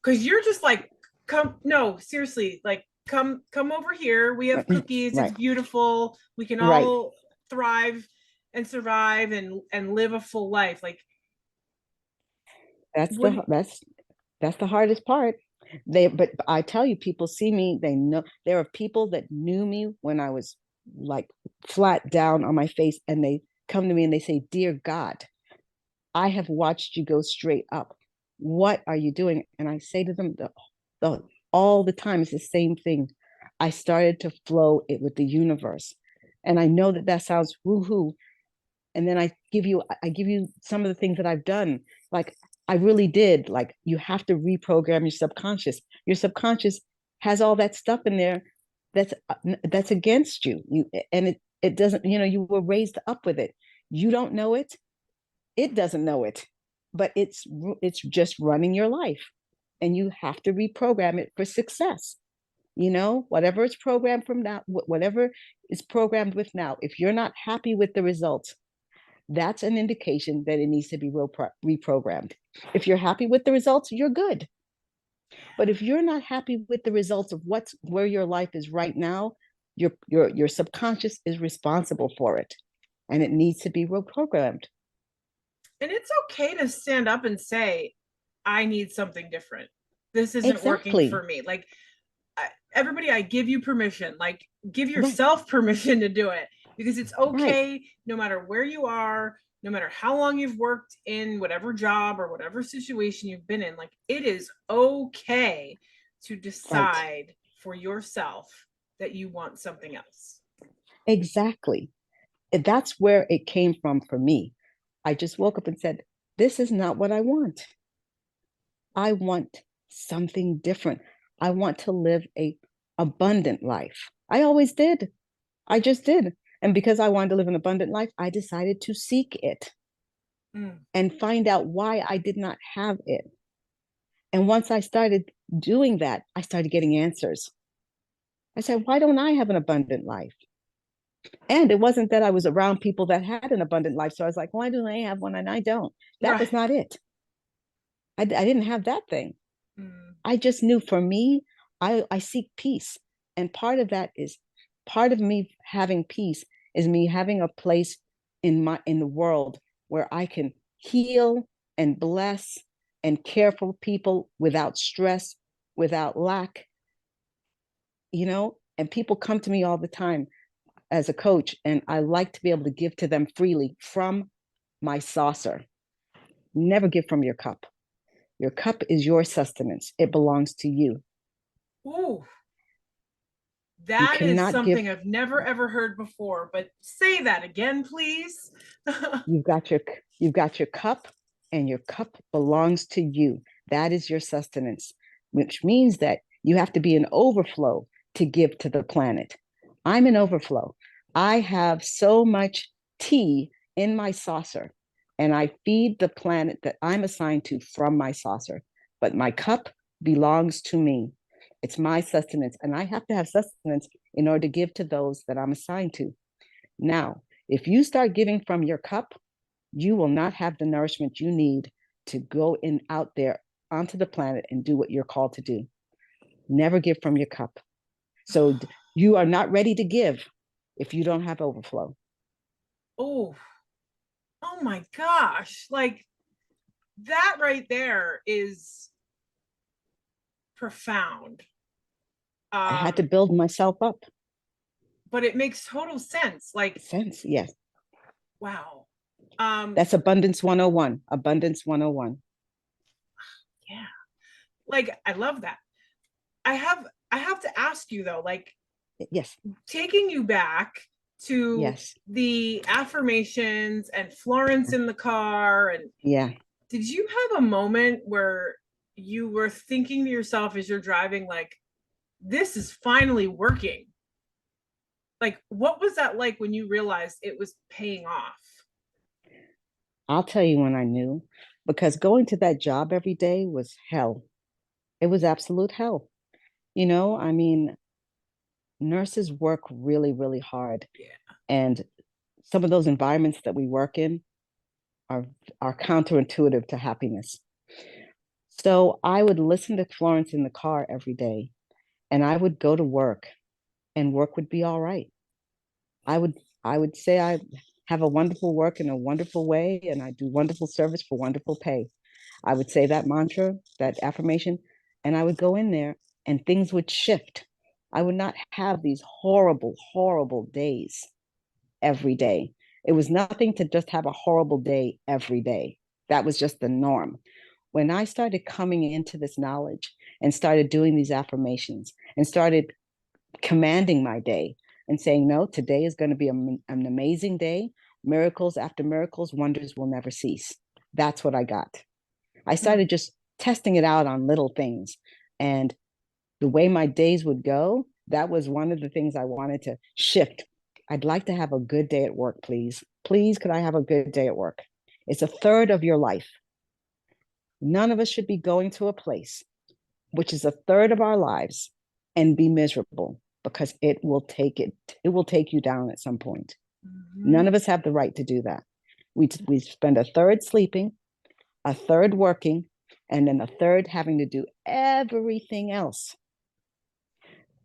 [SPEAKER 1] because you're just like, come, no, seriously, like come over here, we have cookies, it's
[SPEAKER 2] Right.
[SPEAKER 1] beautiful, we can
[SPEAKER 2] Right.
[SPEAKER 1] all thrive and survive and live a full life. Like
[SPEAKER 2] That's
[SPEAKER 1] what
[SPEAKER 2] the that's that's the hardest part. But I tell you, people see me, they know. There are people that knew me when I was like flat down on my face, and they come to me and they say, dear God, I have watched you go straight up. What are you doing? And I say to them, the, all the time, it's the same thing. I started to flow it with the universe. And I know that that sounds woohoo. And then I give you some of the things that I've done. Like I really did. Like you have to reprogram your subconscious. Your subconscious has all that stuff in there that's against you. And it doesn't, you were raised up with it. You don't know it, it doesn't know it, but it's just running your life, and you have to reprogram it for success. Whatever it's programmed from now, whatever is programmed with now, if you're not happy with the results, that's an indication that it needs to be reprogrammed. If you're happy with the results, you're good. But if you're not happy with the results of where your life is right now, your subconscious is responsible for it, and it needs to be reprogrammed.
[SPEAKER 1] And it's okay to stand up and say, I need something different, this isn't working for
[SPEAKER 2] Exactly.
[SPEAKER 1] me. Like everybody, I give you permission, like give
[SPEAKER 2] Right.
[SPEAKER 1] yourself permission to do it, because it's
[SPEAKER 2] Right.
[SPEAKER 1] okay no matter where you are, no matter how long you've worked in whatever job or whatever situation you've been in. Like it is okay to
[SPEAKER 2] Right.
[SPEAKER 1] decide for yourself that you want something else.
[SPEAKER 2] Exactly. That's where it came from for me. I just woke up and said, this is not what I want. I want something different. I want to live a abundant life. I always did. I just did. And because I wanted to live an abundant life, I decided to seek it
[SPEAKER 1] Mm,
[SPEAKER 2] and find out why I did not have it. And once I started doing that, I started getting answers. I said, why don't I have an abundant life? And it wasn't that I was around people that had an abundant life. So I was like, why do they have one and I don't? That was
[SPEAKER 1] right.
[SPEAKER 2] not it. I didn't have that thing.
[SPEAKER 1] Mm.
[SPEAKER 2] I just knew for me, I seek peace. And part of me having peace is me having a place in the world where I can heal and bless and care for people without stress, without lack, and people come to me all the time as a coach, and I like to be able to give to them freely from my saucer. Never give from your cup. Your cup is your sustenance. It belongs to you.
[SPEAKER 1] Ooh,
[SPEAKER 2] You
[SPEAKER 1] that is
[SPEAKER 2] cannot give.
[SPEAKER 1] something I've never ever heard before, but say that again, please.
[SPEAKER 2] You've got your cup, and your cup belongs to you. That is your sustenance, which means that you have to be an overflow to give to the planet. I'm an overflow. I have so much tea in my saucer, and I feed the planet that I'm assigned to from my saucer. But my cup belongs to me. It's my sustenance, and I have to have sustenance in order to give to those that I'm assigned to. Now, if you start giving from your cup, you will not have the nourishment you need to go in out there onto the planet and do what you're called to do. Never give from your cup. So you are not ready to give if you don't have overflow.
[SPEAKER 1] Oh, oh my gosh. Like that right there is profound.
[SPEAKER 2] I had to
[SPEAKER 1] Um,
[SPEAKER 2] build myself up.
[SPEAKER 1] but it makes total sense. Like,
[SPEAKER 2] Sense, yes.
[SPEAKER 1] wow.
[SPEAKER 2] That's abundance 101. Abundance 101.
[SPEAKER 1] Yeah. Like I love that. I have to ask you though, like
[SPEAKER 2] Yes,
[SPEAKER 1] taking you back to
[SPEAKER 2] yes,
[SPEAKER 1] the affirmations and Florence in the car, and
[SPEAKER 2] yeah.
[SPEAKER 1] did you have a moment where you were thinking to yourself as you're driving, like, this is finally working? Like, what was that like when you realized it was paying off?
[SPEAKER 2] I'll tell you when I knew, because going to that job every day was hell. It was absolute hell. I mean, nurses work really, really hard.
[SPEAKER 1] Yeah.
[SPEAKER 2] And some of those environments that we work in are counterintuitive to happiness. So I would listen to Florence in the car every day, and I would go to work, and work would be all right. I would I would say I have a wonderful work in a wonderful way, and I do wonderful service for wonderful pay. I would say that mantra, that affirmation, and I would go in there, and things would shift. I would not have these horrible, horrible days every day. It was nothing to just have a horrible day every day. That was just the norm. When I started coming into this knowledge and started doing these affirmations and started commanding my day and saying, no, today is going to be an amazing day. Miracles after miracles, wonders will never cease. That's what I got. I
[SPEAKER 1] Mm.
[SPEAKER 2] started just testing it out on little things. And the way my days would go, that was one of the things I wanted to shift. I'd like to have a good day at work, please. Please, could I have a good day at work? It's a third of your life. None of us should be going to a place, which is a third of our lives, and be miserable, because it will take you down at some point.
[SPEAKER 1] Mhm.
[SPEAKER 2] None of us have the right to do that. We spend a third sleeping, a third working, and then a third having to do everything else.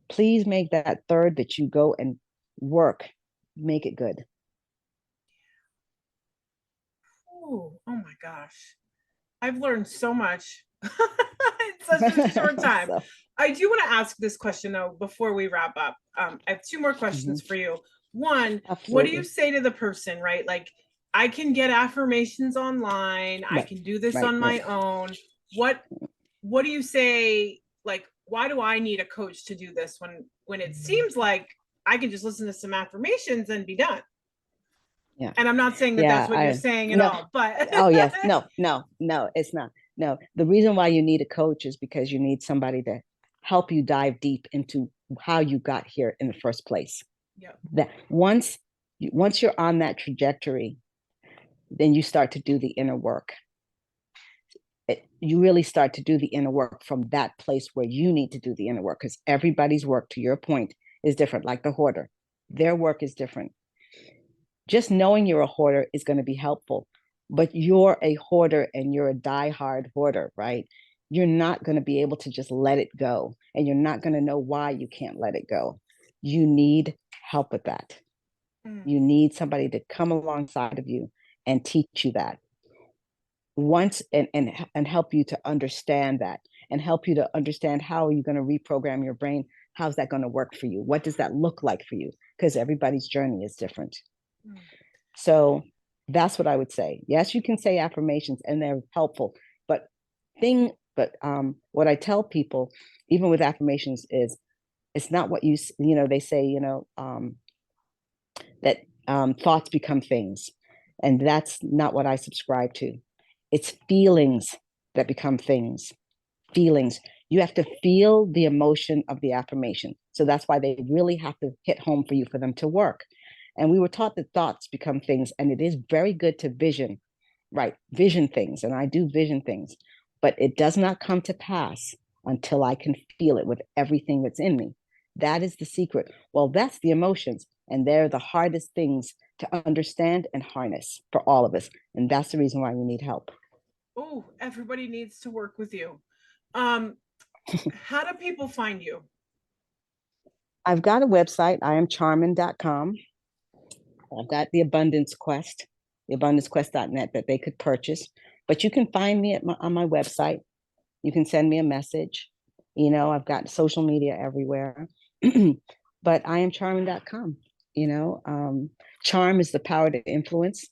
[SPEAKER 2] Please make that third that you go and work, make it good.
[SPEAKER 1] Oh, oh my gosh. I've learned so much in such a short time.
[SPEAKER 2] So,
[SPEAKER 1] I do want to ask this question though before we wrap up. I have two more questions
[SPEAKER 2] mhm,
[SPEAKER 1] for you. One, what do you
[SPEAKER 2] absolutely.
[SPEAKER 1] say to the person, right? Like, I can get affirmations online. I
[SPEAKER 2] Right,
[SPEAKER 1] can do this
[SPEAKER 2] right,
[SPEAKER 1] on
[SPEAKER 2] right.
[SPEAKER 1] my own. What What do you say? Like, why do I need a coach to do this when it seems like I can just listen to some affirmations and be done?
[SPEAKER 2] Yeah.
[SPEAKER 1] And I'm not saying that
[SPEAKER 2] Yeah.
[SPEAKER 1] that's what you're saying at
[SPEAKER 2] No.
[SPEAKER 1] all, but
[SPEAKER 2] Oh, yes. No, no, no, it's not. No, the reason why you need a coach is because you need somebody to help you dive deep into how you got here in the first place.
[SPEAKER 1] yeah.
[SPEAKER 2] That once you're on that trajectory, then you start to do the inner work. You really start to do the inner work from that place where you need to do the inner work, because everybody's work, to your point, is different. Like the hoarder, their work is different. Just knowing you're a hoarder is going to be helpful, but you're a hoarder and you're a diehard hoarder, right? You're not going to be able to just let it go, and you're not going to know why you can't let it go. You need help with that. You need somebody to come alongside of you and teach you that once, and help you to understand that, and help you to understand how are you going to reprogram your brain. How's that going to work for you? What does that look like for you? Because everybody's journey is different. So that's what I would say. Yes, you can say affirmations and they're helpful, but what I tell people, even with affirmations, is it's not what they say, that thoughts become things. And that's not what I subscribe to. It's feelings that become things. Feelings. You have to feel the emotion of the affirmation. So that's why they really have to hit home for you for them to work. And we were taught that thoughts become things, and it is very good to vision, right? Vision things, and I do vision things, but it does not come to pass until I can feel it with everything that's in me. That is the secret. Well, that's the emotions, and they're the hardest things to understand and harness for all of us. And that's the reason why we need help.
[SPEAKER 1] Oh, everybody needs to work with you. How do people find you?
[SPEAKER 2] I've got a website, I am charmin.com. I've got the Abundance Quest, the abundancequest.net that they could purchase. But you can find me on my website. You can send me a message. I've got social media everywhere. But I am charmin.com. Charm is the power to influence.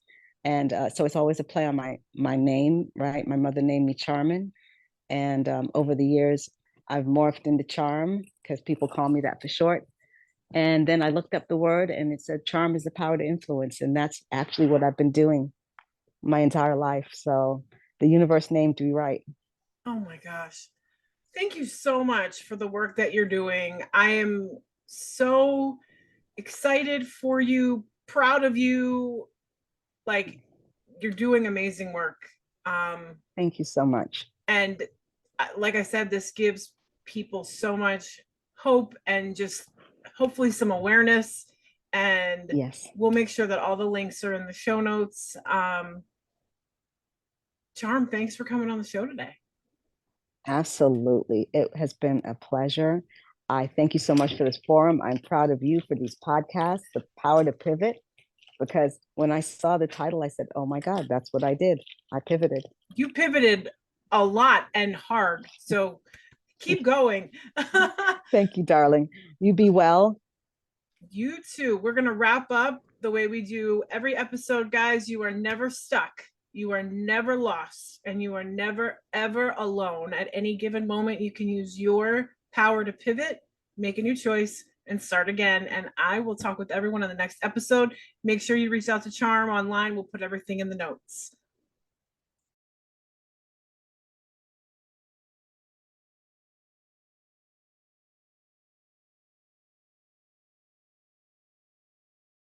[SPEAKER 2] And so it's always a play on my name, right? My mother named me Charmin. And over the years, I've morphed into Charm because people call me that for short. And then I looked up the word and it said charm is the power to influence. And that's actually what I've been doing my entire life. So the universe named me right.
[SPEAKER 1] Oh my gosh. Thank you so much for the work that you're doing. I am so excited for you, proud of you. Like, you're doing amazing work.
[SPEAKER 2] Thank you so much.
[SPEAKER 1] And like I said, this gives people so much hope and just hopefully some awareness. And
[SPEAKER 2] Yes.
[SPEAKER 1] we'll make sure that all the links are in the show notes. Charm, thanks for coming on the show today.
[SPEAKER 2] Absolutely. It has been a pleasure. I thank you so much for this forum. I'm proud of you for these podcasts, The Power to Pivot, because when I saw the title, I said, oh my God, that's what I did. I pivoted.
[SPEAKER 1] You pivoted a lot and hard. So keep going.
[SPEAKER 2] Thank you, darling. You be well.
[SPEAKER 1] You too. We're going to wrap up the way we do every episode, guys. You are never stuck. You are never lost, and you are never, ever alone. At any given moment, you can use your power to pivot, make a new choice, and start again. And I will talk with everyone on the next episode. Make sure you reach out to Charm online. We'll put everything in the notes.